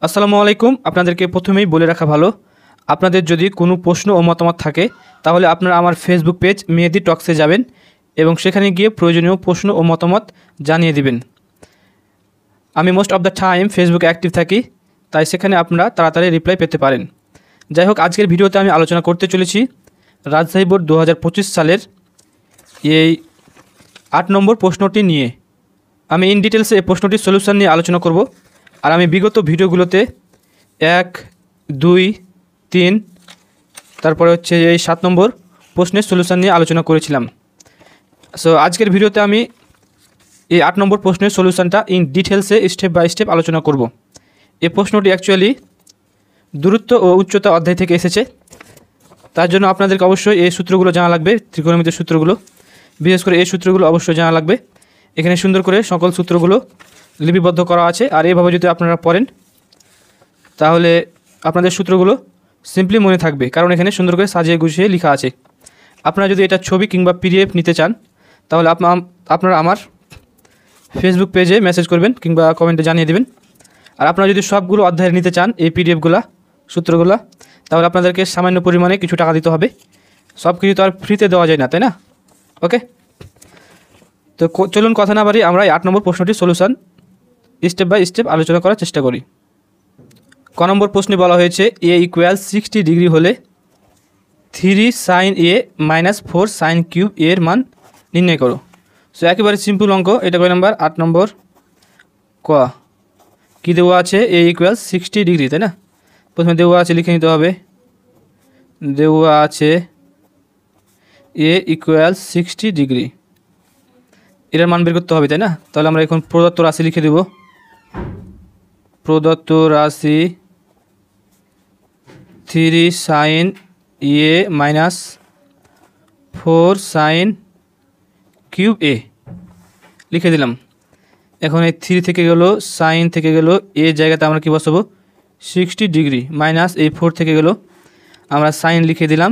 আসসালামু আলাইকুম। আপনাদেরকে প্রথমেই বলে রাখা ভালো, আপনাদের যদি কোনো প্রশ্ন ও মতামত থাকে তাহলে আপনারা আমার ফেসবুক পেজ মেহেদি টক্সে যাবেন এবং সেখানে গিয়ে প্রয়োজনীয় প্রশ্ন ও মতামত জানিয়ে দিবেন। আমি মোস্ট অফ দ্য টাইম ফেসবুকে অ্যাক্টিভ থাকি, তাই সেখানে আপনারা তাড়াতাড়ি রিপ্লাই পেতে পারেন। যাই হোক, আজকের ভিডিওতে আমি আলোচনা করতে চলেছি রাজশাহী বোর্ড 2025 সালের এই 8 নম্বর প্রশ্নটি নিয়ে। আমি ইন ডিটেলসে এই প্রশ্নটির সলিউশন নিয়ে আলোচনা করব। আর আমি বিগত ভিডিওগুলোতে 1, 2, 3 তারপরে হচ্ছে এই 7 নম্বর প্রশ্নের সলিউশন নিয়ে আলোচনা করেছিলাম। সো আজকের ভিডিওতে আমি এই 8 নম্বর প্রশ্নের সলিউশনটা ইন ডিটেলসে স্টেপ বাই স্টেপ আলোচনা করব। এই প্রশ্নটি অ্যাকচুয়ালি দূরত্ব ও উচ্চতা অধ্যায় থেকে এসেছে, তার জন্য আপনাদেরকে অবশ্যই এই সূত্রগুলো জানা লাগবে। ত্রিকোণমিতির সূত্রগুলো, বিশেষ করে এই সূত্রগুলো অবশ্যই জানা লাগবে। এখানে সুন্দর করে সকল সূত্রগুলো লিপিবদ্ধ করা আছে। আর এইভাবে যদি আপনারা পড়েন তাহলে আপনাদের সূত্রগুলো সিম্পলি মনে থাকবে, কারণ এখানে সুন্দর করে সাজিয়ে গুছিয়ে লেখা আছে। আপনারা যদি এটা ছবি কিংবা পিডিএফ নিতে চান তাহলে আপনারা আমার ফেসবুক পেজে মেসেজ করবেন কিংবা কমেন্টে জানিয়ে দেবেন। আর আপনারা যদি সবগুলো অধ্যায় নিতে চান এই পিডিএফগুলো সূত্রগুলো, তাহলে আপনাদেরকে সামান্য পরিমাণে কিছু টাকা দিতে হবে। সব কিছু তো আর ফ্রিতে দেওয়া যায় না, তাই না? ওকে, তো চলুন কথা না বাড়ি আমরা এই 8 নম্বর প্রশ্নটির সলিউশন স্টেপ বাই স্টেপ আলোচনা করার চেষ্টা করি। ক নম্বর প্রশ্নে বলা হয়েছে a = 60 ডিগ্রি হলে 3 sin a - 4 sin cube a এর মান নির্ণয় করো। সো একেবারে সিম্পল অঙ্ক। এটা কয় নম্বর? 8 নম্বর। ক কী দেওয়া আছে? a = 60 ডিগ্রি, তাই না? প্রথমে দেওয়া আছে, লিখে নিতে হবে। দেওয়া আছে a = 60 ডিগ্রি, এটার মান বের করতে হবে, তাই না? তাহলে আমরা এখন প্রদত্ত রাশি লিখে দেব। প্রদত্ত রাশি 3 sin a - 4 sin cube a লিখে দিলাম। এখন এই 3 থেকে গেল, সাইন থেকে গেল, এ জায়গাতে আমরা কি বসাবো? 60 ডিগ্রি মাইনাস এই 4 থেকে গেল, আমরা সাইন লিখে দিলাম।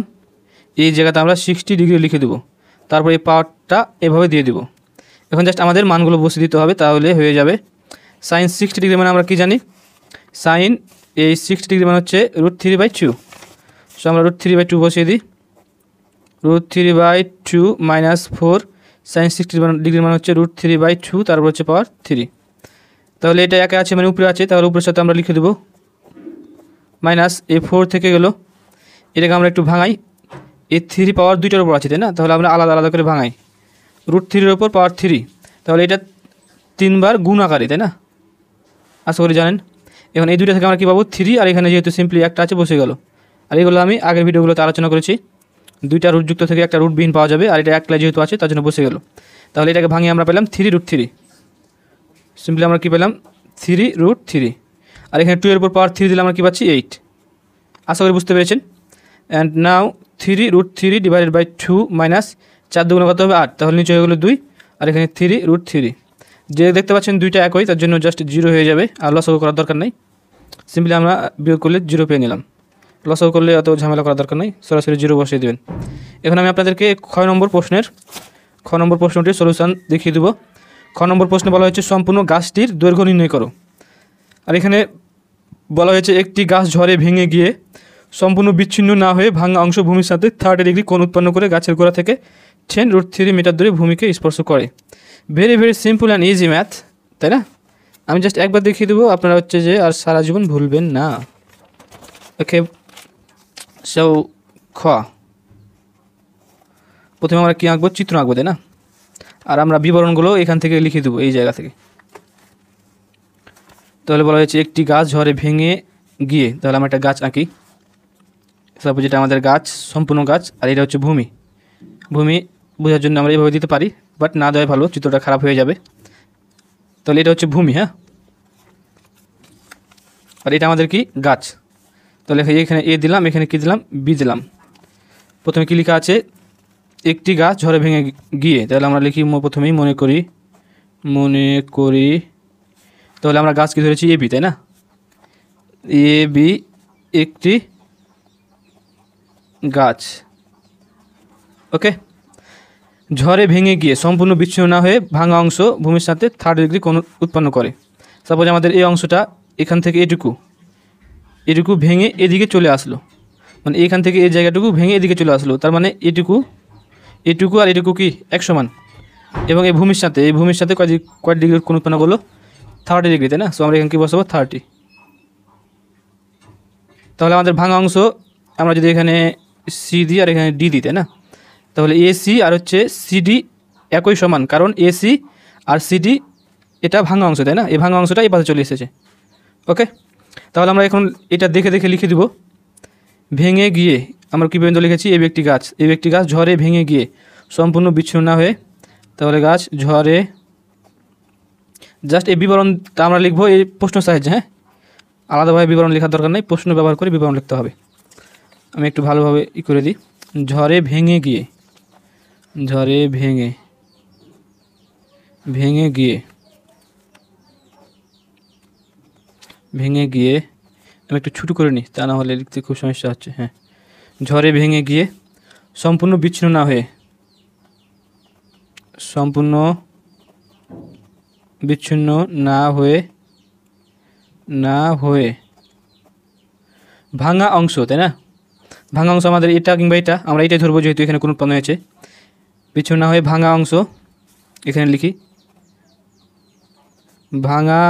এই জায়গাতে আমরা 60 ডিগ্রি লিখে দেবো। তারপর এই পাওয়ারটা এভাবে দিয়ে দেবো। এখন জাস্ট আমাদের মানগুলো বসিয়ে দিতে হবে, তাহলে হয়ে যাবে। সাইন 60 ডিগ্রি মানে আমরা কি জানি? সাইন এই 60 ডিগ্রি মানে হচ্ছে √3/2। সো আমরা √3/2 বসিয়ে দিই। √3/2 - 4 সাইন 60 ডিগ্রি মানে হচ্ছে √3/2, তারপর হচ্ছে পাওয়ার 3। তাহলে এটা একে আছে মানে উপরে আছে, তাহলে উপরের সাথে আমরা লিখে দেবো মাইনাস এই 4 থেকে গেল। এটাকে আমরা একটু ভাঙাই। এই 3 পাওয়ার 2টার উপর আছে, তাই না? তাহলে আমরা আলাদা আলাদা করে ভাঙাই। √3 ওপর পাওয়ার 3, তাহলে এটা 3 বার গুণ আকারে, তাই না? আশা করি জানেন। এখন এই দুইটা থেকে আমরা কী পাবো? 3। আর এখানে যেহেতু সিম্পলি একটা আছে বসে গেল। আর এগুলো আমি আগের ভিডিওগুলোতে আলোচনা করেছি। 2টা রুটযুক্ত থেকে একটা রুটবিহীন পাওয়া যাবে, আর এটা একলা যেহেতু আছে তার জন্য বসে গেল। তাহলে এটাকে ভাঙিয়ে আমরা পেলাম 3√3। সিম্পলি আমরা কী পেলাম? 3√3। আর এখানে 2 এর উপর পাওয়ার 3 দিলে আমরা কী পাচ্ছি? 8। আশা করি বুঝতে পেরেছেন। অ্যান্ড নাও 3√3 / 2 মাইনাস 4 দুগুণ কত হবে? 8। তাহলে নিচে হয়ে গেলো 2, আর এখানে 3√3। যে দেখতে পাচ্ছেন দুইটা একই, তার জন্য জাস্ট 0 হয়ে যাবে, আর লসাগু করার দরকার নেই। সিম্পলি আমরা বিয়োগ করলে 0 পেয়ে নিলাম। লসাগু করলে অত ঝামেলা করার দরকার নেই, সরাসরি 0 বসিয়ে দেবেন। এখন আমি আপনাদেরকে খ নম্বর প্রশ্নটির সলিউশন দেখিয়ে দেবো। খ নম্বর প্রশ্নে বলা হয়েছে সম্পূর্ণ গাছটির দৈর্ঘ্য নির্ণয় করো। আর এখানে বলা হয়েছে একটি গাছ ঝড়ে ভেঙে গিয়ে সম্পূর্ণ বিচ্ছিন্ন না হয়ে ভাঙা অংশ ভূমির সাথে 30 ডিগ্রি কোণ উৎপন্ন করে গাছের গোড়া থেকে 10√3 মিটার দূরে ভূমিকে স্পর্শ করে। Very very simple and easy math, তাই না? আমি জাস্ট একবার দেখিয়ে দেবো, আপনারা হচ্ছে যে আর সারা জীবন ভুলবেন না। ওকে, সো খ প্রথমে আমরা কী আঁকবো? চিত্র আঁকবো, তাই না? আর আমরা বিবরণগুলো এখান থেকে লিখে দেবো, এই জায়গা থেকে। তাহলে বলা হয়েছে একটি গাছ ঝড়ে ভেঙে গিয়ে, তাহলে আমরা একটা গাছ আঁকি। সাপোজ এটা আমাদের গাছ, সম্পূর্ণ গাছ, আর এটা হচ্ছে ভূমি। ভূমি বোঝার জন্য আমরা এইভাবে দিতে পারি, বাট না দেওয়াই ভালো, চিত্রটা খারাপ হয়ে যাবে। তাহলে এটা হচ্ছে ভূমি, হ্যাঁ। আর এটা আমাদের কি? গাছ। তাহলে এখানে এ দিলাম, এখানে কি দিলাম? বি দিলাম। প্রথমে কি লেখা আছে? একটি গাছ ঝড়ে ভেঙে গিয়ে, তাহলে আমরা লিখি প্রথমেই মনে করি। তাহলে আমরা গাছ কি ধরেছি? এবি, তাই না? এবি একটি গাছ। ওকে, ঝড়ে ভেঙে গিয়ে সম্পূর্ণ বিচ্ছিন্ন না হয়ে ভাঙা অংশ ভূমির সাথে 30 ডিগ্রি কোণ উৎপন্ন করে। সাপোজ আমাদের এই অংশটা এখান থেকে এটুকু, এটুকু ভেঙে এদিকে চলে আসলো, মানে এখান থেকে এই জায়গাটুকু ভেঙে এদিকে চলে আসলো, তার মানে এটুকু আর এটুকু কি এক সমান। এবং এই ভূমির সাথে কয় ডিগ্রির কোণ উৎপন্ন করলো? 30 ডিগ্রি, তাই না? সো আমরা এখানে কী বসাবো? 30। তাহলে আমাদের ভাঙা অংশ আমরা যদি এখানে সি দিই আর এখানে ডি দিই, তাই না? তাহলে এসি আর হচ্ছে সিডি একই সমান, কারণ এসি আর সিডি এটা ভাঙা অংশ, তাই না? এই ভাঙা অংশটা এই পাশে চলে এসেছে। ওকে, তাহলে আমরা এখন এটা দেখে লিখে দিব। ভেঙে গিয়ে আমরা কী পর্যন্ত লিখেছি? এই একটি গাছ ঝড়ে ভেঙে গিয়ে সম্পূর্ণ বিচ্ছিন্ন না হয়ে, তাহলে গাছ ঝড়ে, জাস্ট এই বিবরণটা আমরা লিখবো এই প্রশ্ন সাহায্যে। হ্যাঁ, আলাদাভাবে বিবরণ লেখার দরকার নেই, প্রশ্ন ব্যবহার করে বিবরণ লিখতে হবে। আমি একটু ভালোভাবে করে দিই। ঝড়ে ভেঙে গিয়ে আমি একটু ছোটো করে নিই, তা না হলে লিখতে খুব সমস্যা হচ্ছে। হ্যাঁ, ঝড়ে ভেঙে গিয়ে সম্পূর্ণ বিচ্ছিন্ন না হয়ে ভাঙা অংশ, তাই না? ভাঙা অংশ আমাদের এটা কিংবা এটা, আমরা এটাই ধরবো যেহেতু এখানে কোন উৎপন্ন হয়েছে। বিচ্ছিন্ন না হয়ে ভাঙা অংশ, এখানে লিখি ভাঙা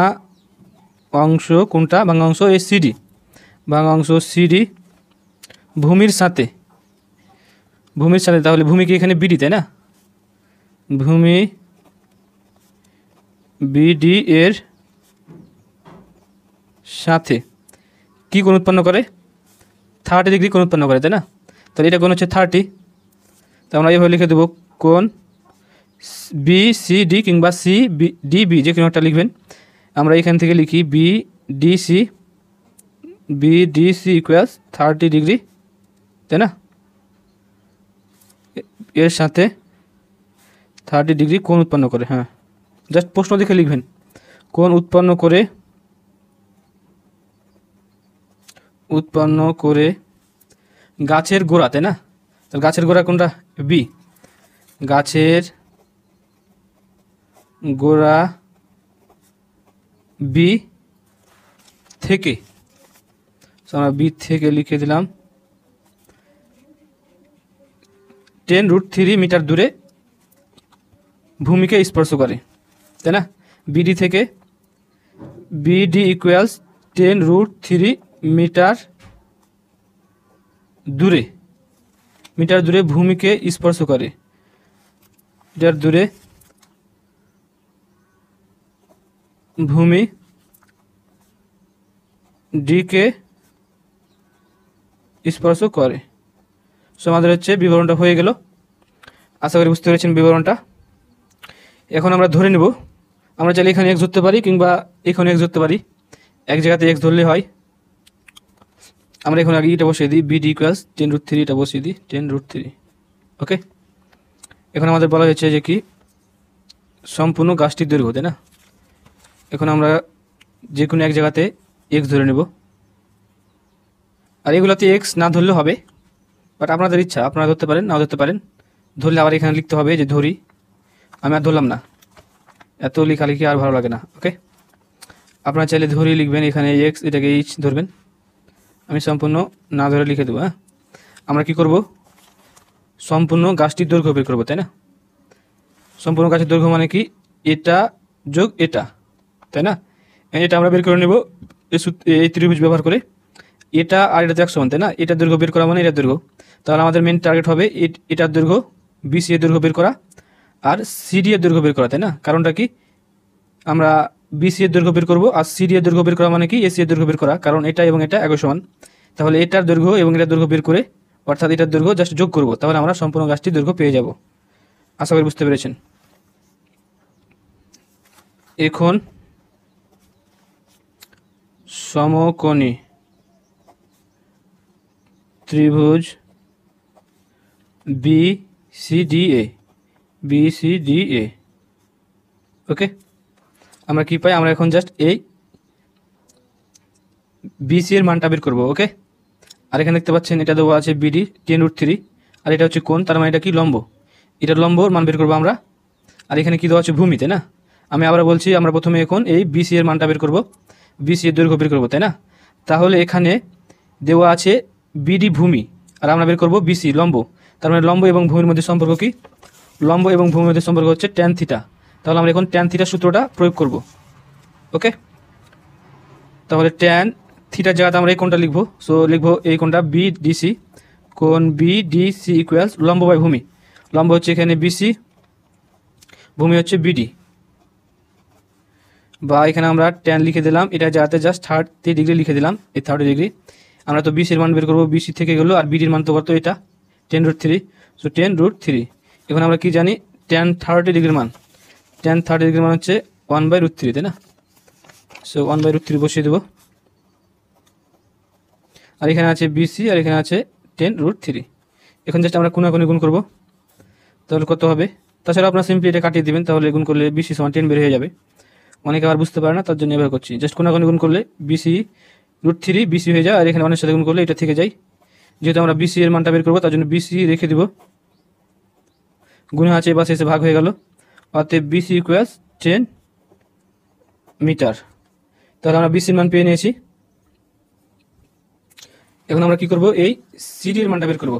অংশ কোনটা? ভাঙা অংশ এই সিডি, ভাঙা অংশ সিডি ভূমির সাথে, তাহলে ভূমি কি এখানে বিডি, তাই না? ভূমি বিডি এর সাথে কি কোণ উৎপন্ন করে? 30 ডিগ্রি কোণ উৎপন্ন করে, তাই না? তাহলে এটা কোণ হচ্ছে 30। তো আমরা এইভাবে লিখে দেবো কোণ বিসিডি কিংবা সিডিবি, যে কোনো একটা লিখবেন। আমরা এখান থেকে লিখি বিডিসি ইকুয়ালস 30 ডিগ্রি, তাই না? এর সাথে 30 ডিগ্রি কোণ উৎপন্ন করে। হ্যাঁ, জাস্ট প্রশ্ন দেখে লিখবেন, কোণ উৎপন্ন করে গাছের গোড়া, তাই না? তাহলে গাছের গোড়া কোনটা? বি। গাছের গোড়া বি থেকে, আমরা বি থেকে লিখে দিলাম 10√3 মিটার দূরে ভূমিকে স্পর্শ করে, তাই না? বিডি থেকে বিডি ইকুয়ালস 10√3 মিটার দূরে ভূমিকে স্পর্শ করে, মিটার দূরে ভূমি ডিকে স্পর্শ করে। সো আমাদের হচ্ছে বিবরণটা হয়ে গেল। আশা করি বুঝতে পেরেছেন বিবরণটা। এখন আমরা ধরে নেব, আমরা চাইলে এখানে এক্স ধরতে পারি কিংবা এখানে এক্স ধরতে পারি, এক জায়গাতে এক্স ধরলে হয়। আমরা এখন আগে এটা বসিয়ে দিই, বিডি ইকুয়ালস 10√3, এটা বসিয়ে দিই 10√3। ওকে, এখন আমাদের বলা হয়েছে যে কি সম্পূর্ণ গাছটির দৈর্ঘ্য, তাই না? এখন আমরা যে কোনো এক জায়গাতে এক্স ধরে নেব, আর এগুলোতে এক্স না ধরলে হবে, বাট আপনাদের ইচ্ছা, আপনারা ধরতে পারেন, নাও ধরতে পারেন। ধরলে আবার এখানে লিখতে হবে যে ধরি, আমি আর ধরলাম না, এত লেখালেখি আর ভালো লাগে না। ওকে, আপনারা চাইলে ধরি লিখবেন, এখানে এক্স, এটাকে এইচ ধরবেন। আমি সম্পূর্ণ না ধরে লিখে দেবো। হ্যাঁ, আমরা কি করব? সম্পূর্ণ গাছটির দৈর্ঘ্য বের করবো, তাই না? সম্পূর্ণ গাছের দৈর্ঘ্য মানে কি? এটা যোগ এটা, তাই না? এটা আমরা বের করে নেব এই ত্রিভুজ ব্যবহার করে। এটা আর এটা তো এক সমান, তাই না? এটার দৈর্ঘ্য বের করা মানে এটার দৈর্ঘ্য। তাহলে আমাদের মেন টার্গেট হবে এটার দৈর্ঘ্য, বিসি এর দৈর্ঘ্য বের করা আর সিডি এর দৈর্ঘ্য বের করা, তাই না? কারণটা কি? আমরা বিসি এর দৈর্ঘ্য বের করবো আর সিডি এর দৈর্ঘ্য বের করা মানে কি? এসি এর দৈর্ঘ্য বের করা, কারণ এটা এবং এটা একই সমান। তাহলে এটার দৈর্ঘ্য এবং এটার দৈর্ঘ্য বের করে, অর্থাৎ এটার দৈর্ঘ্য জাস্ট যোগ করব, তাহলে আমরা সম্পূর্ণ গাছটির দৈর্ঘ্য পেয়ে যাব। আশা করি বুঝতে পেরেছেন। এখন সমকোণী ত্রিভুজ বিসিডিএ, ওকে, আমরা কি পাই? আমরা এখন জাস্ট এই বিসি এর মানটা বের করবো। ওকে, আর এখানে দেখতে পাচ্ছেন এটা দেওয়া আছে বিডি 10√3, আর এটা হচ্ছে কোণ, তার মানে এটা কি? লম্ব। এটার লম্বর মান বের করবো আমরা। আর এখানে কি দেওয়া আছে? ভূমি, তাই না? আমি আবার বলছি, আমরা প্রথমে এখন এই বিসি এর মানটা বের করবো, বিসি এর দৈর্ঘ্য বের করবো, তাই না? তাহলে এখানে দেওয়া আছে বিডি ভূমি, আর আমরা বের করবো বিসি লম্ব। তার মানে লম্ব এবং ভূমির মধ্যে সম্পর্ক কি? লম্ব এবং ভূমির মধ্যে সম্পর্ক হচ্ছে ট্যান থিটা। তাহলে আমরা এখন ট্যান থিটার সূত্রটা প্রয়োগ করব। ওকে, তাহলে ট্যান থিটার জায়গাতে আমরা এই কোণটা লিখবো। সো লিখবো এই কোণটা বিডিসি, কোণ বিডিসি ইকুয়ালস লম্ব বাই ভূমি। লম্ব হচ্ছে এখানে বিসি, ভূমি হচ্ছে বিডি, বা এখানে আমরা ট্যান লিখে দিলাম, এটা যাতে জাস্ট 30 ডিগ্রি লিখে দিলাম, এই 30 ডিগ্রি। আমরা তো বিসির মান বের করবো, বিসি থেকে গেলো, আর বিডির মান তো কত? এটা 10√3। সো 10√3। এখন আমরা কি জানি? ট্যান 30 ডিগ্রির মান, ট্যান 30 ডিগ্রির মান হচ্ছে 1/√3, তাই না? সো 1/√3 বসিয়ে দেবো। আর এখানে আছে বিসি, আর এখানে আছে 10√3। এখন জাস্ট আমরা কোনাকুনি গুণ করবো, তাহলে কত হবে? তাছাড়া আপনার সিম্পলি এটা কাটিয়ে দিবেন, তাহলে গুণ করলে বিসি সমান 10 বের হয়ে যাবে। অনেকে আবার বুঝতে পারে না, তার জন্য এভাবে করছি। জাস্ট কোনাকুনি গুণ করলে বিসি√3 বিসি হয়ে যায়, আর এখানে 1-এর সাথে গুণ করলে এটা থেকে যায়। যেহেতু আমরা বিসি এর মানটা বের করবো, তার জন্য বিসি রেখে দিব, গুণে আছে এবার এসে ভাগ হয়ে গেল। অতএব বিসি ইকুয়ালস 10 মিটার। তাহলে আমরা বিসির মান পেয়ে নিয়েছি। এখন আমরা কি করব? এই সিডির মানটা বের করব।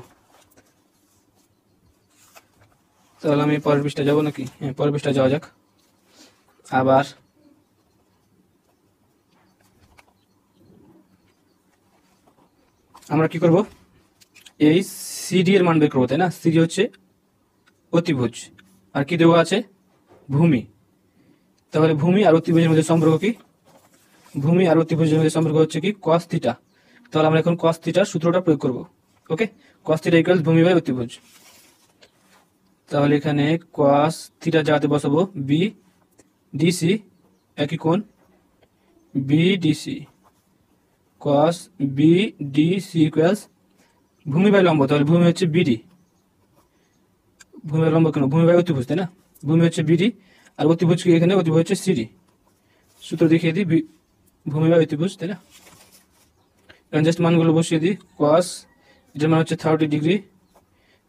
তাহলে আমি পরের পৃষ্ঠায় যাবো নাকি? হ্যাঁ, পরের পৃষ্ঠায় যাওয়া যাক। আবার আমরা কি করব? এই সিডি এর মান বের করবো, তাই না? সিডি হচ্ছে অতিভুজ, আর কি দেওয়া আছে? ভূমি। তাহলে ভূমি আর অতিভুজের মধ্যে সম্পর্ক কি? ভূমি আর অতিভুজের মধ্যে সম্পর্ক হচ্ছে কি? cos theta. তাহলে আমরা এখন cos থিটার সূত্রটা প্রয়োগ করব। ওকে, cos থিটা ইকুয়ালস ভূমি বাই অতিভুজ। তাহলে এখানে cos থিটা জায়গাতে বসাবো বি ডিসি, একই কোণ বিডিসি, cos বিডিসি ইকুয়ালস ভূমি বাই লম্ব। তাহলে ভূমি হচ্ছে বিডি, ভূমি বাই লম্ব কেন? ভূমি বাই অতিভুজ, তাই না? ভূমি হচ্ছে বিডি, আর অতিভুজ কি? এখানে অতিভুজ হচ্ছে সিডি। সূত্র দেখিয়ে দিই, ভূমি বাই অতিভুজ, তাই না? এখন জাস্ট মানগুলো বসিয়ে দিই। cos এটার মান হচ্ছে 30 ডিগ্রি,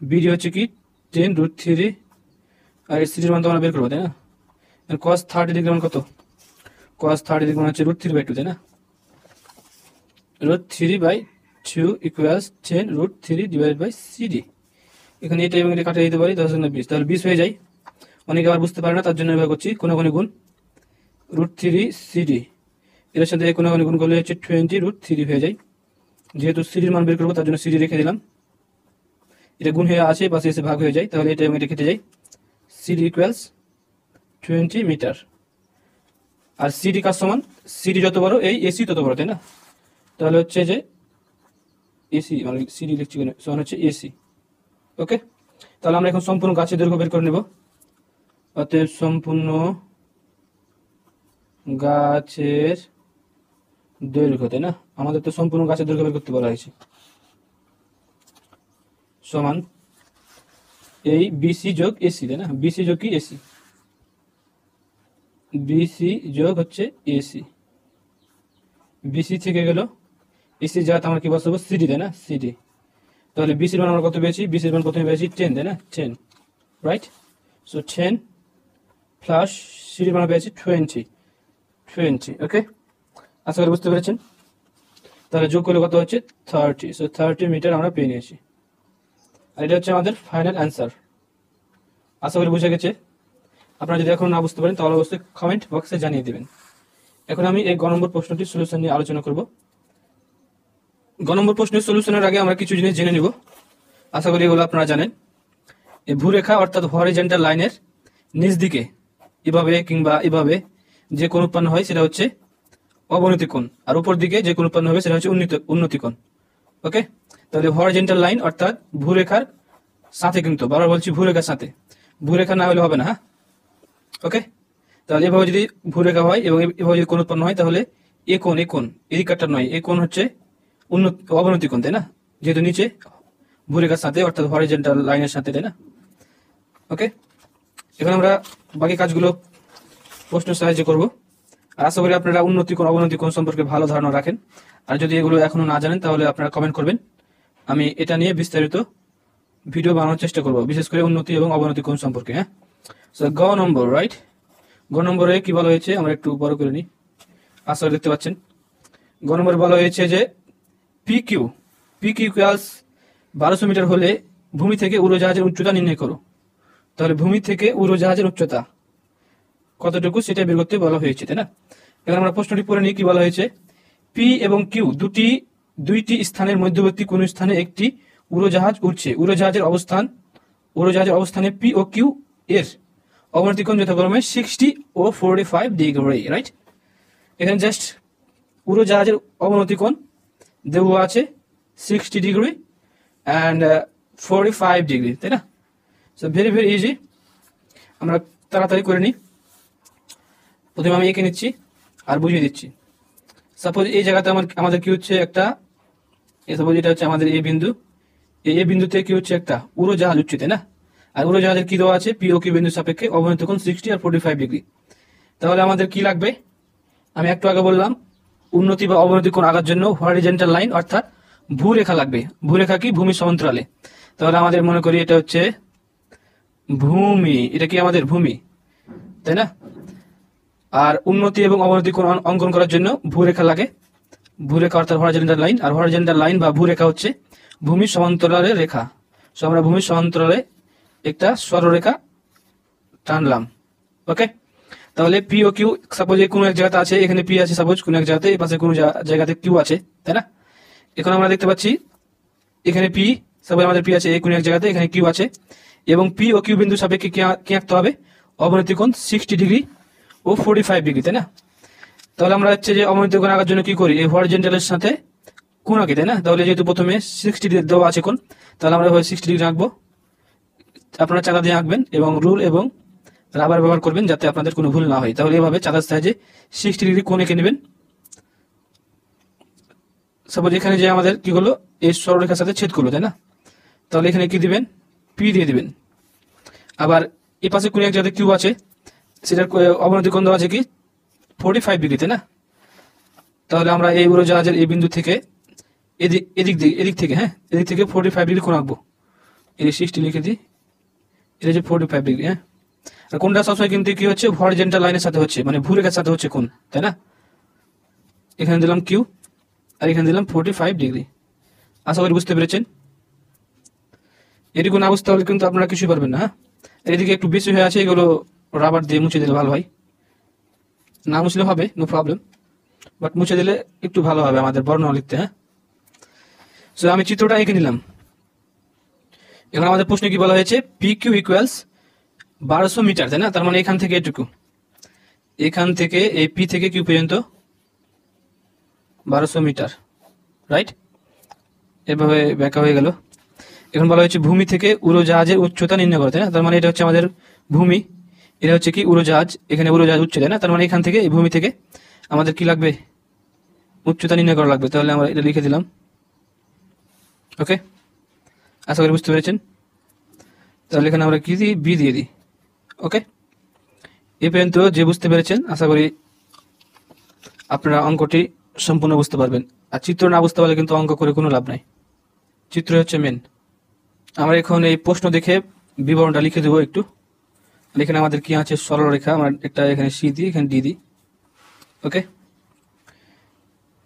বিডি হচ্ছে কি? 10√3, আর সিডির মান তো আমরা বের করবো, তাই না? cos 30 ডিগ্রি মান কত? cos 30 ডিগ্রি মান হচ্ছে √3/2, তাই না? √3/2 ইকুয়ালস 10√3 ডিভাইড বাই সিডি। এখানে এটা এবং এটা কাটিয়ে দিতে পারি, 10×20, তাহলে 20 হয়ে যায়। অনেকে আবার বুঝতে পারে না, তার জন্য এভাবে করছি, কোনাকুনি গুণ √3 সিডি, এর সাথে কোনাকুনি গুণ করলে হচ্ছে 20√3 হয়ে যায়। যেহেতু সিডির মান বের করবো, তার জন্য সিডি রেখে দিলাম। এটা গুণ হয়ে আসে, পাশে এসে ভাগ হয়ে যায়, তাহলে এটা এবং এটা কেটে যায়। CD equals 20 metre. আর সিডি কার সমান? সিডি যত বড় এই এসি তত বড়, তাই না? তাহলে হচ্ছে যে এসি, মানে সিডি লিখছি কেন, সমান হচ্ছে এসি। ওকে, তাহলে আমরা এখন সম্পূর্ণ গাছের দৈর্ঘ্য বের করে নেব। অতএব সম্পূর্ণ গাছের দৈর্ঘ্য, তাই না? আমাদের তো সম্পূর্ণ গাছের দৈর্ঘ্য বের করতে বলা হয়েছে, সমান এই বিসি যোগ এসি, তাই না? বিসি যোগ কি? এসি। বিসি যোগ হচ্ছে এসি, বিসি থেকে গেল এসি জায়গাতে আমরা কি বসাবো? সিডি, তাই না? সিডি। তাহলে বিসির মান আমরা কত পেয়েছি? বিসির মান প্রথমে পেয়েছি 10, তাই না? 10, রাইট? সো 10 প্লাস সিডির মান পেয়েছি 20। ওকে, আশা করি বুঝতে পেরেছেন। তাহলে যোগ করলে কত হচ্ছে? 30। সো 30 মিটার আমরা পেয়ে নিয়েছি, আর এটা হচ্ছে আমাদের ফাইনাল অ্যান্সার। আশা করি বুঝে গেছে। আপনারা যদি এখন না বুঝতে পারেন, তাহলে অবশ্যই কমেন্ট বক্সে জানিয়ে দেবেন। এখন আমি এই গ নম্বর প্রশ্নটির সলিউশন নিয়ে আলোচনা করব। গ নম্বর প্রশ্নের সলিউশনের আগে আমরা কিছু জিনিস জেনে নিব। আশা করি এগুলো আপনারা জানেন। এই ভূরেখা অর্থাৎ হরিজন্টাল লাইনের নিচ দিকে এভাবে কিংবা এভাবে যে কোণ উৎপন্ন হয় সেটা হচ্ছে অবনতি কোণ, আর উপর দিকে যে কোণ উৎপন্ন হবে সেটা হচ্ছে উন্নতি কোণ। ওকে, তাহলে হরিজন্টাল লাইন অর্থাৎ ভূরেখার সাথে, কিন্তু বারবার বলছি ভূরেখার সাথে, ভূরেখা না হলে হবে না। হ্যাঁ, ওকে, তাহলে এভাবে যদি ভূরেখা হয় এবং এভাবে যদি কোণ উৎপন্ন হয়, তাহলে এ কোণ এই কাটটা নয়, এই কোণ হচ্ছে অবনতি কোণ, তাই না? যেহেতু নিচে ভূরেখার সাথে অর্থাৎ হরিজন্টাল লাইনের সাথে, তাই না? ওকে, এখন আমরা বাকি কাজগুলো প্রশ্নের সাহায্যে করব। আর আশা করি আপনারা উন্নতি কোণ অবনতি কোণ সম্পর্কে ভালো ধারণা রাখেন। আর যদি এগুলো এখনো না জানেন, তাহলে আপনারা কমেন্ট করবেন, আমি এটা নিয়ে বিস্তারিত ভিডিও বানানোর চেষ্টা করব, বিশেষ করে উন্নতি এবং অবনতি কোণ সম্পর্কে। হ্যাঁ, সো গ নম্বর, রাইট? গ নম্বরে কি বলা হয়েছে আমরা একটু বড় করে নিই, আশা করি দেখতে পাচ্ছেন। গ নম্বরে বলা হয়েছে যে P P Q equals 1200 metre হলে ভূমি থেকে উড়োজাহাজের উচ্চতা নির্ণয় করো। তাহলে ভূমি থেকে উড়োজাহাজের উচ্চতা কতটুকু সেটা বের করতে বলা হয়েছে, তাই না? এবার আমরা প্রশ্নটি পড়ে নিই। কি বলা হয়েছে, পি এবং কিউ দুইটি স্থানের মধ্যবর্তী কোন স্থানে একটি উড়োজাহাজ উঠছে। উড়োজাহাজের অবস্থানে পি ও কিউ এর অবনতি কোণ যথাক্রমে 60 ও 45 ডিগ্রি, রাইট? এখানে জাস্ট উড়োজাহাজের অবনতি কোণ দেওয়া আছে 60 ডিগ্রি অ্যান্ড 45 ডিগ্রি, তাই না? সো ভেরি ভেরি ইজি, আমরা তাড়াতাড়ি করে নিই। প্রথমে আমি এঁকে নিচ্ছি আর বুঝিয়ে দিচ্ছি। সাপোজ এই জায়গাতে আমাদের কি হচ্ছে একটা, সাপোজ এটা হচ্ছে আমাদের এই বিন্দু, এই বিন্দুতে কি হচ্ছে একটা উড়োজাহাজ উঠছে, তাই না? আর উড়োজাহাজের কি দেওয়া আছে, পি ও কিউ বিন্দু সাপেক্ষে অবনতি কোণ 60 আর 45 ডিগ্রি। তাহলে আমাদের কি লাগবে, আমি একটু আগে বললাম উন্নতি বা অবনতি কোণ আঁকার জন্য হরিজন্টাল লাইন অর্থাৎ ভূরেখা লাগবে। ভূরেখা কি, ভূমি সমান্তরালে। তাহলে আমাদের মনে করি এটা হচ্ছে ভূমি, এটা কি আমাদের ভূমি, তাই না? আর উন্নতি এবং অবনতি কোণ অঙ্কন করার জন্য ভূরেখা লাগে। ভূরেখা অর্থাৎ হরিজন্টাল লাইন, আর হরিজন্টাল লাইন বা ভূরেখা হচ্ছে ভূমি সমান্তরালের রেখা। সো আমরা ভূমি সমান্তরালে একটা সরলরেখা টানলাম, ওকে? তাহলে পি ও কিউ সাপোজ কোনো এক জায়গাতে আছে, এখানে পি আছে সাপোজ কোনো এক জায়গাতে, এই পাশে কোনো জায়গাতে কিউ আছে, তাই না? এখন আমরা দেখতে পাচ্ছি এখানে পি, সাপোজ আমাদের পি আছে এই কোনো এক জায়গাতে, এখানে কিউ আছে, এবং পি ও কিউ বিন্দু সাপেক্ষে কি আঁকতে হবে, অবনতি কোণ 60 ডিগ্রি ও 45 ডিগ্রি, তাই না? তাহলে আমরা হচ্ছে যে অবনতি কোণ আঁকার জন্য কি করি, এই হরিজন্টালের সাথে কোণ আঁকি, তাই না? তাহলে যেহেতু প্রথমে 60 ডিগ্রি দেওয়া আছে কোণ, তাহলে আমরা 60 ডিগ্রি আঁকবো। আপনারা চাঁদা দিয়ে আঁকবেন এবং রুল এবং রাবার ব্যবহার করবেন যাতে আপনাদের কোনো ভুল না হয়। তাহলে এভাবে চাঁদার সাহায্যে 60 ডিগ্রি কোণ এঁকে নেবেন। সাপোজ এখানে যে আমাদের কি হলো, এই সরলরেখার সাথে ছেদ করলো, তাই না? তাহলে এখানে কি দিবেন, পি দিয়ে দিবেন। আবার এই পাশে কোনো এক জায়গাতে কিউ আছে, সেটার অবনতি কোণ দেওয়া আছে কি 45 ডিগ্রি, তাই না? তাহলে আমরা এই উড়োজাহাজের এই বিন্দু থেকে এদিক থেকে 45 ডিগ্রি কোণ আঁকবো। এই 60 লিখে দিই, এটা হচ্ছে 45 ডিগ্রি, হ্যাঁ? আর কোনটা সবসময় কিন্তু কি হচ্ছে, হরিজন্টাল লাইনের সাথে হচ্ছে, মানে ভূরেখার সাথে হচ্ছে কোণ, তাই না? এখানে দিলাম কিউ আর এখানে দিলাম 45 ডিগ্রি। আশা করি বুঝতে পেরেছেন। এটুকু না বুঝতে হলে কিন্তু আপনারা কিছুই পারবেন না, হ্যাঁ? এদিকে একটু বেশি হয়ে আছে, এগুলো রাবার দিয়ে মুছে দিলে ভালো হয়। না মুছলে হবে, নো প্রবলেম, বাট মুছে দিলে একটু ভালো হবে আমাদের বর্ণনা লিখতে, হ্যাঁ? সো আমি চিত্রটা এঁকে নিলাম। এখন আমাদের প্রশ্নে কি বলা হয়েছে, পি কিউ ইকুয়ালস 1200 মিটার, তাই না? তার মানে এখান থেকে এটুকু, এখান থেকে এই পি থেকে কিউ পর্যন্ত 1200 মিটার, রাইট? এভাবে ব্যাখ্যা হয়ে গেল। এখন বলা হয়েছে ভূমি থেকে উড়োজাহাজের উচ্চতা নির্ণয় করো, তাই না? তার মানে এটা হচ্ছে আমাদের ভূমি, এটা হচ্ছে কি উড়োজাহাজ, এখানে উড়োজাহাজ উঠছে, তাই না? তার মানে এখান থেকে এই ভূমি থেকে আমাদের কি লাগবে, উচ্চতা নির্ণয় করা লাগবে। তাহলে আমরা এটা লিখে দিলাম, ওকে? আশা করি বুঝতে পেরেছেন। তাহলে এখানে আমরা কি দিই, বি দিয়ে দিই, ওকে? এ পর্যন্ত যে বুঝতে পেরেছেন, আশা করি আপনারা অঙ্কটি সম্পূর্ণ বুঝতে পারবেন। আর চিত্র না বুঝতে পারলে কিন্তু অঙ্ক করে কোনো লাভ নাই, চিত্র হচ্ছে মেন। আমরা এখন এই প্রশ্ন দেখে বিবরণটা লিখে দেবো একটু। এখানে আমাদের কি আছে, সরলরেখা, আমরা একটা এখানে সি দিই, এখানে ডি দিই, ওকে?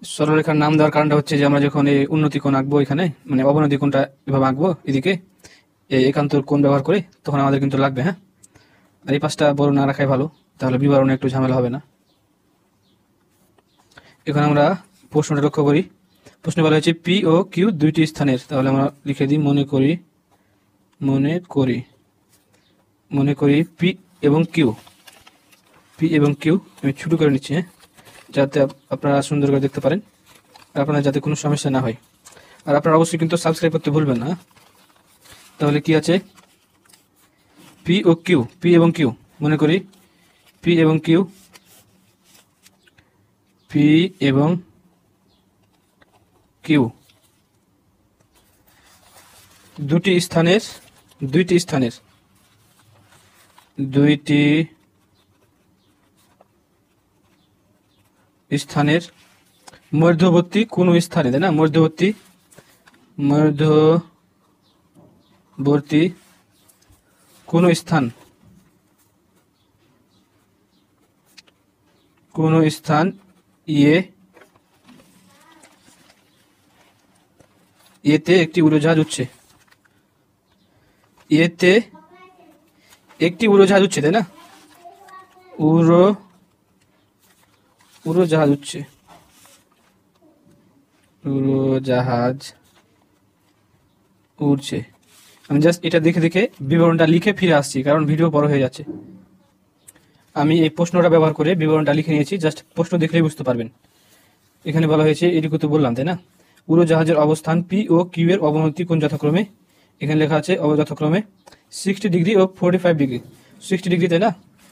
সরলরেখার নাম দেওয়ার কারণটা হচ্ছে যে আমরা যখন এই উন্নতি কোণ আঁকবো, এখানে মানে অবনতি কোণটা এভাবে আঁকবো, এদিকে এই একান্তর কোণ ব্যবহার করে, তখন আমাদের কিন্তু লাগবে, হ্যাঁ? আর এই পাশটা বড় না রাখাই ভালো, তাহলে বিবরণে একটু ঝামেলা হবে না। এখন আমরা প্রশ্নটা লক্ষ্য করি। প্রশ্নে বলা হয়েছে পি ও কিউ দুইটি স্থানের, তাহলে আমরা লিখে দিই মনে করি পি এবং কিউ আমি ছোট করে নিচ্ছি, হ্যাঁ, যাতে আপনারা সুন্দর করে দেখতে পারেন আর আপনারা যাতে কোনো সমস্যা না হয়। আর আপনারা অবশ্যই কিন্তু সাবস্ক্রাইব করতে ভুলবেন না। তাহলে কি আছে, পি এবং কিউ মনে করি পি এবং কিউ দুইটি স্থানের মধ্যবর্তী কোনো স্থানে, তাই না? মধ্যবর্তী কোনো স্থান ইয়ে এতে একটি উড়োজাহাজ উঠছে, এতে একটি উড়োজাহাজ উঠছে, তাই না? উড়োজাহাজ উঠছে, উড়োজাহাজ উড়ছে। আমি জাস্ট এটা দেখে দেখে বিবরণটা লিখে ফিরে আসছি, কারণ ভিডিও বড় হয়ে যাচ্ছে। আমি এই প্রশ্নটা ব্যবহার করে বিবরণটা লিখে নিয়েছি, জাস্ট প্রশ্ন দেখলেই বুঝতে পারবেন। এখানে বলা হয়েছে, এটুকু তো বললাম, তাই না? উড়োজাহাজের অবস্থান পি ও কিউ এর অবনতি কোণ যথাক্রমে, এখানে লেখা আছে যথাক্রমে 60 ডিগ্রি ও 45 ডিগ্রি। 60 ডিগ্রি, তাই না?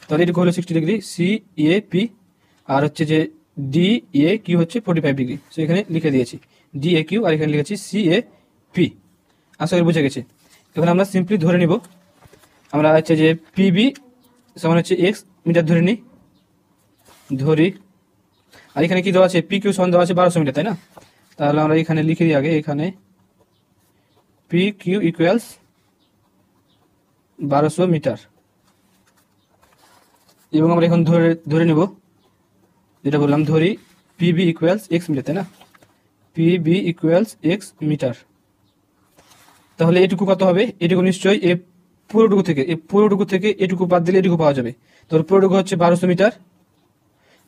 তাহলে এটুকু হলো 60 ডিগ্রি, সি এ পি, আর হচ্ছে যে ডি এ কিউ হচ্ছে 45 ডিগ্রি। সো এখানে লিখে দিয়েছি ডি এ কিউ, আর এখানে লিখেছি সি এ পি। আশা করি বুঝে গেছে। এখন আমরা সিম্পলি ধরে নিব, আমরা হচ্ছে যে পিবি সমান হচ্ছে এক্স মিটার ধরি, আর এখানে কি দেওয়া আছে, পি কিউ সমান দেওয়া আছে 1200 মিটার, তাই না? তাহলে আমরা এখানে লিখে দিই আগে, এখানে পি কিউ ইকুয়ালস 1200 মিটার, এবং আমরা এখন ধরে নেব, যেটা বললাম, ধরি পিবি ইকুয়ালস এক্স মিটার, তাই না? PB equals X metre. তাহলে এটুকু কত হবে? এটুকু নিশ্চয়ই এ পুরোটুকু থেকে এটুকু বাদ দিলে এটুকু পাওয়া যাবে। তাহলে পুরোটুকু হচ্ছে 1200 মিটার,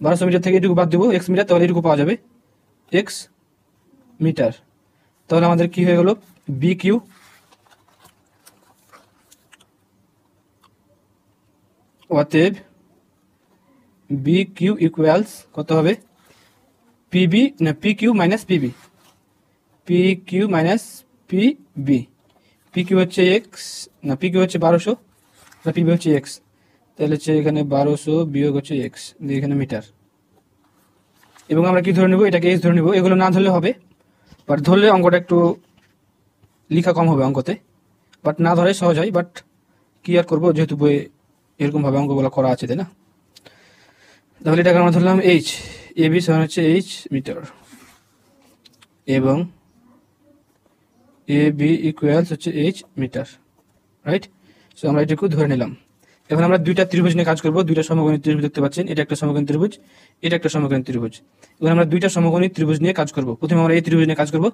1200 মিটার থেকে এটুকু বাদ দেবো এক্স মিটার, তাহলে এটুকু পাওয়া যাবে এক্স মিটার। তাহলে আমাদের কি হয়ে গেল, বি কিউ অতএব বি কিউ ইকুয়ালস কত হবে, পিবি না P Q minus PB, P Q minus PB. P Q হচ্ছে এক্স, না পি কিউ হচ্ছে 1200, না পিবি হচ্ছে এক্স, তাহলে হচ্ছে এখানে 1200 বিয়োগ হচ্ছে এক্স, দিয়ে এখানে মিটার। এবং আমরা কি ধরে নেব, এটাকে এক্স ধরে নেব। এগুলো না ধরলে হবে, বাট ধরলে অঙ্কটা একটু লেখা কম হবে অঙ্কতে, বাট না ধরে সহজ হয়। বাট কি আর করবো, যেহেতু বইয়ে এরকমভাবে অঙ্কগুলো করা আছে, তাই না? তাহলে এটাকে আমরা ধরলাম এইচ, এ বি সমান হচ্ছে এইচ মিটার, এবং এ বি ইকুয়ালস হচ্ছে এইচ মিটার, রাইট? সো আমরা এটুকু ধরে নিলাম। এখন আমরা দুইটা ত্রিভুজ নিয়ে কাজ করবো, দুইটা সমকোণী ত্রিভুজ দেখতে পাচ্ছেন, এটা একটা সমকোণী ত্রিভুজ, এটা একটা সমকোণী ত্রিভুজ। এখন আমরা দুইটা সমকোণী ত্রিভুজ নিয়ে কাজ করব। প্রথমে আমরা এই ত্রিভুজ নিয়ে কাজ করব,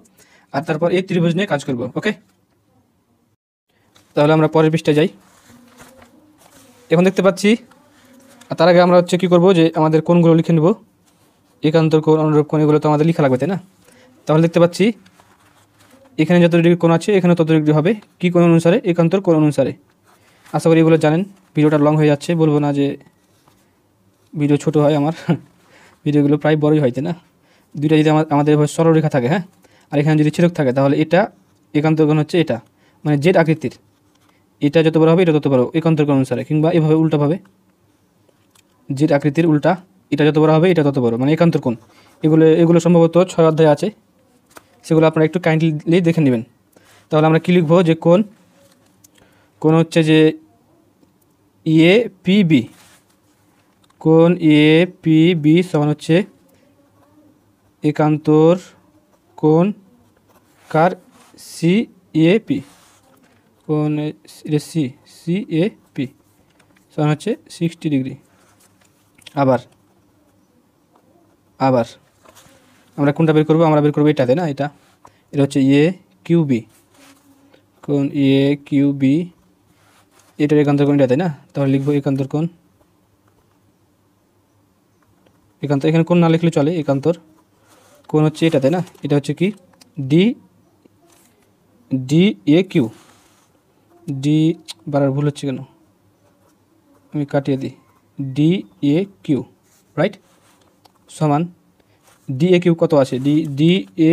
আর তারপর এই ত্রিভুজ নিয়ে কাজ করব, ওকে? তাহলে আমরা পরের পৃষ্ঠায় যাই। এখন দেখতে পাচ্ছি, আর তার আগে আমরা হচ্ছে কি করব, যে আমাদের কোণগুলো লিখে নেব, একান্তর কোণ, অনুরূপ কোণ, এগুলো তো আমাদের লেখা লাগবে, তাই না? তাহলে দেখতে পাচ্ছি এখানে যত ডিগ্রি কোণ আছে এখানে তত ডিগ্রি হবে, কি কোণ অনুসারে, একান্তর কোণ অনুসারে। আশা করি এগুলো জানেন। ভিডিওটা লং হয়ে যাচ্ছে, বলবো না যে ভিডিও ছোট হয়, আমার ভিডিওগুলো প্রায় বড়ই হয়, তাই না? দুইটা যদি আমাদের সরলরেখা থাকে, হ্যাঁ, আর এখানে যদি ছেদক থাকে, তাহলে এটা একান্তর কোণ হচ্ছে এটা, মানে জেড আকৃতির, এটা যত বড় হবে এটা তত বড় একান্তর কোণ অনুসারে, কিংবা এভাবে উল্টাভাবে জেড আকৃতির উল্টা, এটা যত বড় হবে এটা তত বড়, মানে একান্তর কোণ। এগুলো সম্ভবত 6 অধ্যায় আছে, সেগুলো আপনারা একটু কাইন্ডলি দেখে নেবেন। তাহলে আমরা কী লিখবো, যে কোণ হচ্ছে যে এ পি বি, কোণ এ পি বি সমান হচ্ছে একান্তর কোণ কার, সি এ পি, কোণ সি এ পি সমান হচ্ছে 60 ডিগ্রি। আবার আমরা কোনটা বের করবো, আমরা বের করবো এটাতে, না এটা হচ্ছে এ কিউ বি, কোণ এ কিউ বি, এটার একান্তর কোণ এটা, তাই না? তাহলে লিখবো একান্তর কোণ, এখানে কোণ না লিখলে চলে, একান্তর কোণ হচ্ছে এটা, তাই না? এটা হচ্ছে কি, ডি এ কিউ, ডি বারার ভুল হচ্ছে কেন, আমি কাটিয়ে দিই, ডি এ কিউ, রাইট, সমান ডি এ কিউ কত আছে, ডি এ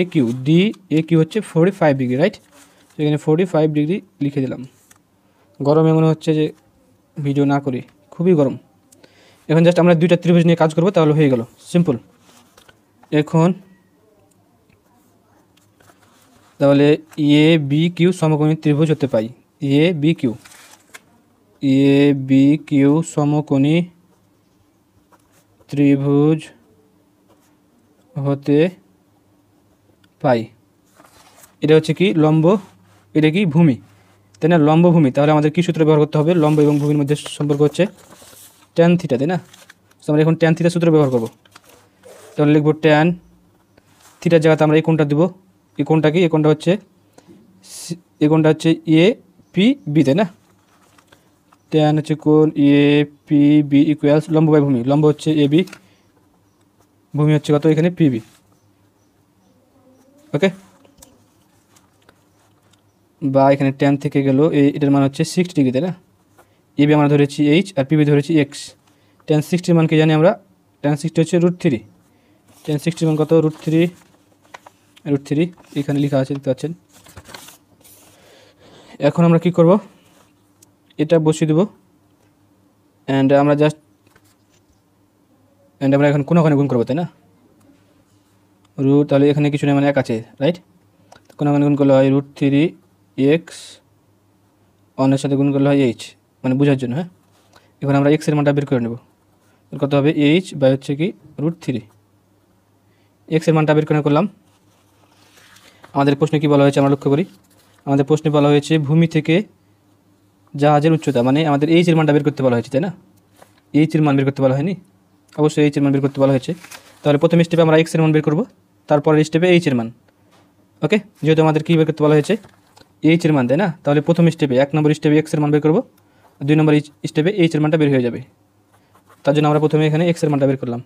কিউ হচ্ছে 45 ডিগ্রি, রাইট? এখানে 45 ডিগ্রি লিখে দিলাম। গরমে মনে হচ্ছে যে ভিডিও না করি, খুবই গরম। এখন জাস্ট আমরা দুইটা ত্রিভুজ নিয়ে কাজ করবো, তাহলে হয়ে গেল, সিম্পল। এখন তাহলে এ বি কিউ সমকোণী ত্রিভুজ হতে পাই, এ বি কিউ সমকোণী ত্রিভুজ হতে পাই। এটা হচ্ছে কি, লম্ব, এটা কি, ভূমি, তাই না? লম্ব ভূমি। তাহলে আমাদের কি সূত্র ব্যবহার করতে হবে, লম্ব এবং ভূমির মধ্যে সম্পর্ক হচ্ছে ট্যান থিটা, তাই না? আমরা এখন ট্যান থিটা সূত্র ব্যবহার করব। তাহলে লিখব ট্যান থিটার জায়গাতে আমরা এই কোণটা দেবো, এই কোণটা কি, এই কোণটা হচ্ছে এই কোণটা হচ্ছে এ পি বি, তাই না? ট্যান হচ্ছে কোণ এ পি বি ইকুয়ালস লম্ব বাই ভূমি, লম্ব হচ্ছে এ বি, ভূমি হচ্ছে কত এখানে পি বি। ওকে, বা এখানে ট্যান থেকে গেল এটার মান হচ্ছে 60 ডিগ্রি, তাই না? এ বি আমরা ধরেছি এইচ আর পি বি ধরেছি এক্স। ট্যান 60 মানকে জানি আমরা, ট্যান 60 হচ্ছে √3, ট্যান 60 মান কত √3 এখানে লেখা আছে, দেখতে পাচ্ছেন। এখন আমরা কি করব, এটা বসিয়ে দেবো অ্যান্ড আমরা এখন কোনখানে গুণ করবো, তাই না? রুট, তাহলে এখানে কিছু নেই, মানে 1 আছে, রাইট? কোনখানে গুণ করলে হয় √3 এক্স, অনের সাথে গুণ করলে হয় এইচ, মানে বোঝার জন্য। হ্যাঁ, এখন আমরা এক্সের মানটা বের করে নেব। কত হবে এইচ বাই হচ্ছে কি √3, এক্সের মানটা বের করে করলাম। আমাদের প্রশ্নে কি বলা হয়েছে আমরা লক্ষ্য করি। আমাদের প্রশ্নে বলা হয়েছে ভূমি থেকে জাহাজের উচ্চতা, মানে আমাদের এইচের মানটা বের করতে বলা হয়েছে, তাই না? এইচের মান বের করতে বলা হয়নি, অবশ্যই এইচের মান বের করতে বলা হয়েছে। তাহলে প্রথম স্টেপে আমরা এক্সের মান বের করব, তারপরের স্টেপে এইচের মান। ওকে, যেহেতু আমাদের কী বের করতে বলা হয়েছে এইচের মান, তাই না? তাহলে প্রথম স্টেপে 1 নম্বর স্টেপে এক্সের মান বের করব, 2 নম্বর স্টেপে এইচের মানটা বের হয়ে যাবে। তার জন্য আমরা প্রথমে এখানে এক্সের মানটা বের করলাম।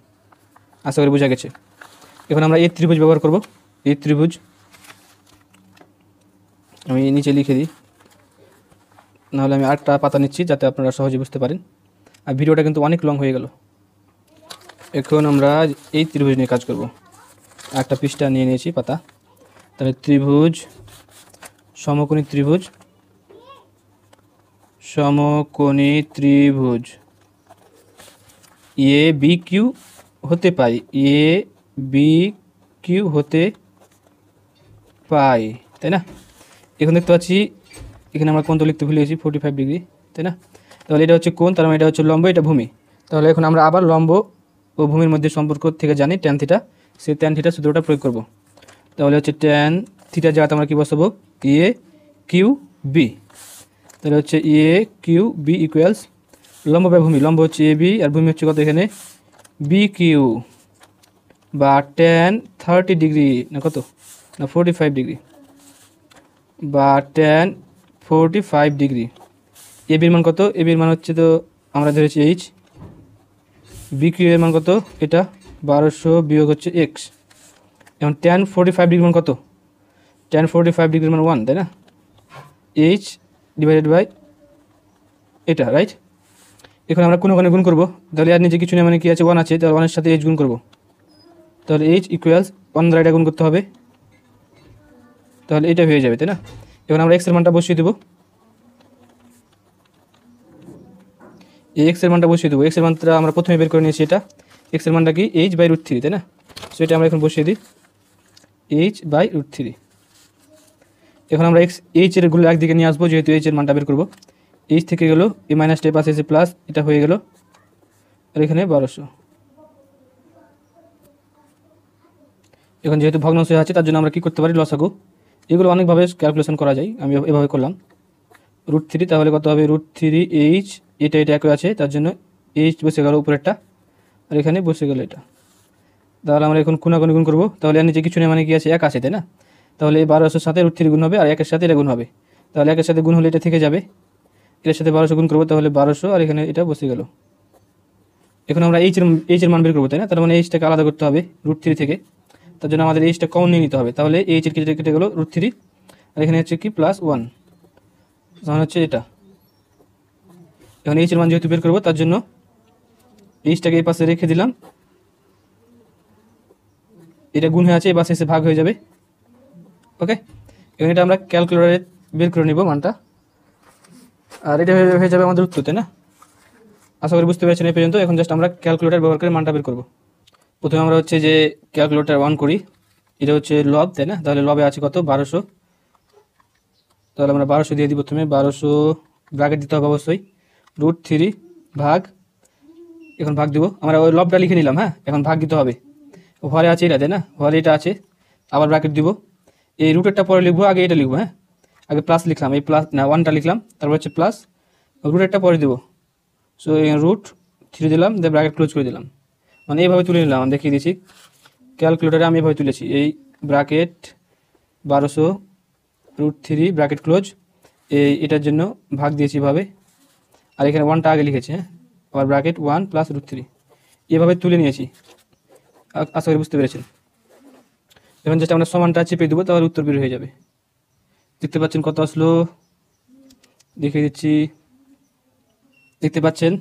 আশা করি বোঝা গেছে। এখন আমরা এই ত্রিভুজ ব্যবহার করব। এই ত্রিভুজ আমি নিচে লিখে দিই, নাহলে আমি আরেকটা পাতা নিচ্ছি যাতে আপনারা সহজে বুঝতে পারেন। আর ভিডিওটা কিন্তু অনেক লং হয়ে গেল। এখন আমরা এই ত্রিভুজ নিয়ে কাজ করব। একটা পৃষ্ঠা নিয়ে নিয়েছি পাতা। তাহলে ত্রিভুজ, সমকোণী ত্রিভুজ, সমকোণী ত্রিভুজ এ বি কিউ হতে পাই, এ বি কিউ হতে পাই, তাই না? এখন দেখতে পাচ্ছি এখানে আমরা কোণ তো লিখতে ভুলে গেছি 45 ডিগ্রি, তাই না? তাহলে এটা হচ্ছে কোণ, তার মানে এটা হচ্ছে লম্ব, এটা ভূমি। তাহলে এখন আমরা আবার লম্ব ও ভূমির মধ্যে সম্পর্ক থেকে জানি ট্যান থিটা, সেই ট্যান থিটা সূত্রটা প্রয়োগ করব। তাহলে হচ্ছে ট্যান থিটার জায়গাতে আমরা কী বসাবো, এ কিউ বি। তাহলে হচ্ছে এ কিউ বি ইকুয়ালস লম্ব বাই ভূমি, লম্ব হচ্ছে এ বি আর ভূমি হচ্ছে কত এখানে বি কিউ, বা ট্যান 30 ডিগ্রি, না কত, না 45 ডিগ্রি, বা ট্যান 45 ডিগ্রি। এ বির মান কত, এ বির মান হচ্ছে তো আমরা ধরেছি এইচ, বি কিউ এর মান কত, এটা 1200 বিয়োগ হচ্ছে এক্স। এখন ট্যান 45 ডিগ্রি মান কত, ট্যান 45 ডিগ্রির মান 1, তাই না? এইচ ডিভাইডেড বাই এটা, রাইট? এখন আমরা কোনখানে গুণ করবো, তাহলে আর নিচে কিছু নেই, মানে কি আছে 1 আছে, তাহলে 1-এর সাথে এইচ গুণ করবো। তাহলে এইচ ইকুয়ালস 1 দ্বারা এটা গুণ করতে হবে, তাহলে এটা হয়ে যাবে, তাই না? এখন আমরা এক্সের মানটা বসিয়ে দেবো, এই এক্সের মানটা বসিয়ে দেবো। এক্সের মানটা আমরা প্রথমে বের করে নিয়েছি, এটা এক্সের মানটা কি এইচ বাই √3, তাই না? সো এটা আমরা এখন বসিয়ে দিই এইচ বাই √3। এখন আমরা এইচের গুলো একদিকে নিয়ে আসবো, যেহেতু এইচের মানটা বের করবো। এইচ থেকে গেলো এই মাইনাস টেপ আছে, এসে প্লাস, এটা হয়ে গেল আর এখানে 1200। এখন যেহেতু ভগ্নাংশ আছে তার জন্য আমরা কী করতে পারি, লসাগু। এগুলো অনেকভাবে ক্যালকুলেশন করা যায়, আমি এভাবে করলাম √3। তাহলে কত হবে √3 এইচ, এটা একই আছে, তার জন্য এইচ বসে গেল উপরেরটা আর এখানে বসে গেল এটা। তাহলে আমরা এখন কোনাকুনি গুণ করবো, তাহলে আর নিচে কিছু নেই, মানে কি আছে 1 আছে, তাই না? তাহলে এই 1200-র সাথে √3 গুণ হবে আর 1-এর সাথে এটা গুণ হবে। তাহলে 1-এর সাথে গুণ হলে এটা থেকে যাবে, এটার সাথে 1200 গুণ করবো, তাহলে 1200 আর এখানে এটা বসে গেল। এখন আমরা এইচের মান বের করবো, তাই না? তার মানে এইচটাকে আলাদা করতে হবে √3 থেকে, তার জন্য আমাদের এইচটা কমন নিয়ে নিতে হবে। তাহলে এইচের কেটে গেলো √3 আর এখানে হচ্ছে কি +1, তখন হচ্ছে এটা। এখন এইচের মান যেহেতু বের করবো তার জন্য এইচটাকে এই পাশে রেখে দিলাম, এটা গুণ হয়ে আছে, এই পাশে এসে ভাগ হয়ে যাবে। ওকে, এবং এটা আমরা ক্যালকুলেটরে বের করে নিব মানটা, আর এটা হয়ে যাবে আমাদের উত্তর, তাই না? আশা করি বুঝতে পেরেছেন এই পর্যন্ত। এখন জাস্ট আমরা ক্যালকুলেটর ব্যবহার করে মানটা বের করবো। প্রথমে আমরা হচ্ছে যে ক্যালকুলেটর অন করি, এটা হচ্ছে লব, তাই না? তাহলে লবে আছে কত 1200, তাহলে আমরা 1200 দিয়ে দিই প্রথমে, 1200 ব্র্যাকেট দিতে হবে অবশ্যই, √3 ভাগ, এখন ভাগ দিব, আমরা ওই লবটা লিখে নিলাম। হ্যাঁ, এখন ভাগ দিতে হবে, ঘরে আছে এটা, তাই না? ঘরে এটা আছে, আবার ব্র্যাকেট দিব, এই রুটেরটা পরে লিখবো, আগে এটা লিখবো। হ্যাঁ, আগে প্লাস লিখলাম, এই প্লাস না 1টা লিখলাম, তারপর হচ্ছে প্লাস, রুটেরটা পরে দেবো। সো √3 দিলাম, দিয়ে ব্র্যাকেট ক্লোজ করে দিলাম, মানে এইভাবে তুলে নিলাম। আমি দেখিয়ে দিয়েছি ক্যালকুলেটারে, আমি এভাবে তুলেছি, এই ব্র্যাকেট 1200 √3 ব্র্যাকেট ক্লোজ, এটার জন্য ভাগ দিয়েছি এভাবে, আর এখানে 1টা আগে লিখেছি, হ্যাঁ, আবার ব্র্যাকেট 1 + √3 এভাবে তুলে নিয়েছি। আশা করি বুঝতে পেরেছেন। এখন জাস্ট আমরা সমানটা চেপে দেবো, তাহলে উত্তর বের হয়ে যাবে। দেখতে পাচ্ছেন কত আসলো, দেখিয়ে দিচ্ছি। দেখতে পাচ্ছেন,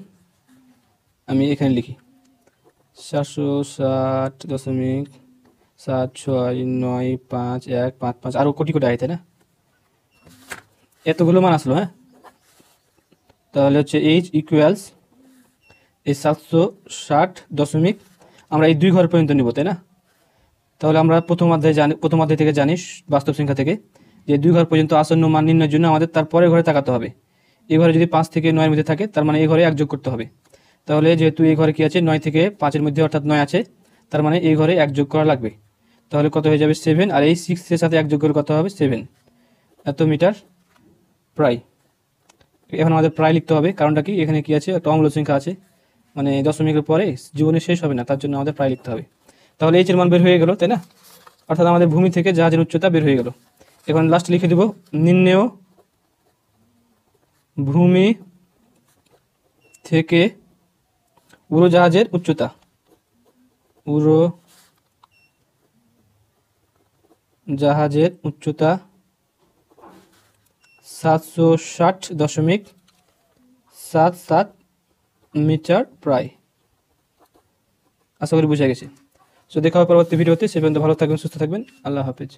আমি এখানে লিখি 460.769515 আরও কোটি কোটি তাই না, এতগুলো মান আসলো। হ্যাঁ, তাহলে হচ্ছে এইচ ইকুয়ালস এই 760 আমরা এই 2 ঘর পর্যন্ত নিব, তাই না। তাহলে আমরা প্রথম অধ্যায় থেকে জানি বাস্তব সংখ্যা থেকে যে 2 ঘর পর্যন্ত আসন্ন মান নির্ণয়ের জন্য আমাদের তার পরের ঘরে তাকাতে হবে। এই ঘরে যদি 5 থেকে 9 এর মধ্যে থাকে, তার মানে এই ঘরে 1 যোগ করতে হবে। তাহলে যেহেতু এই ঘরে কি আছে, 9 থেকে 5-এর মধ্যে অর্থাৎ 9 আছে, তার মানে এই ঘরে 1 যোগ করা লাগবে। তাহলে কত হয়ে যাবে 7, আর এই 6 এর সাথে 1 যোগ করে কত হবে 7, এত মিটার প্রায়। এখন আমাদের প্রায় লিখতে হবে, কারণটা কি, এখানে কি আছে, একটা অম্ল সংখ্যা আছে, মানে দশমিকের পরে জীবনে শেষ হবে না, তার জন্য আমাদের প্রায় লিখতে হবে। তাহলে এইচ এর মান বের হয়ে গেল, তাই না, অর্থাৎ আমাদের ভূমি থেকে জাহাজের উচ্চতা বের হয়ে গেল। এখন লাস্ট লিখে দেব নির্ণেয় ভূমি থেকে উড়োজাহাজের উচ্চতা, উড়োজাহাজের উচ্চতা 760.77 মিটার প্রায়। আশা করি বুঝা গেছে। তো দেখা হবে পরবর্তী ভিডিওতে। সে পর্যন্ত ভালো থাকবেন, সুস্থ থাকবেন। আল্লাহ হাফেজ।